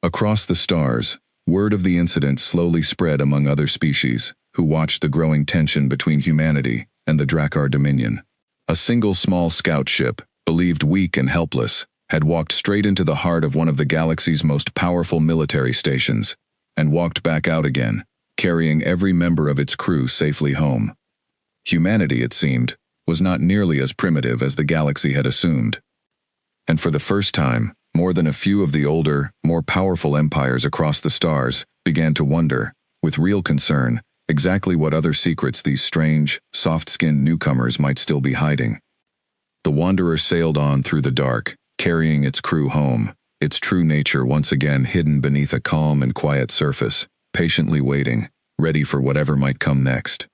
A: Across the stars, word of the incident slowly spread among other species, who watched the growing tension between humanity and the Drakkar Dominion. A single small scout ship, believed weak and helpless, had walked straight into the heart of one of the galaxy's most powerful military stations, and walked back out again, carrying every member of its crew safely home. Humanity, it seemed, was not nearly as primitive as the galaxy had assumed. And for the first time, more than a few of the older, more powerful empires across the stars began to wonder, with real concern, exactly what other secrets these strange, soft-skinned newcomers might still be hiding. The Wanderer sailed on through the dark, carrying its crew home, its true nature once again hidden beneath a calm and quiet surface, patiently waiting, ready for whatever might come next.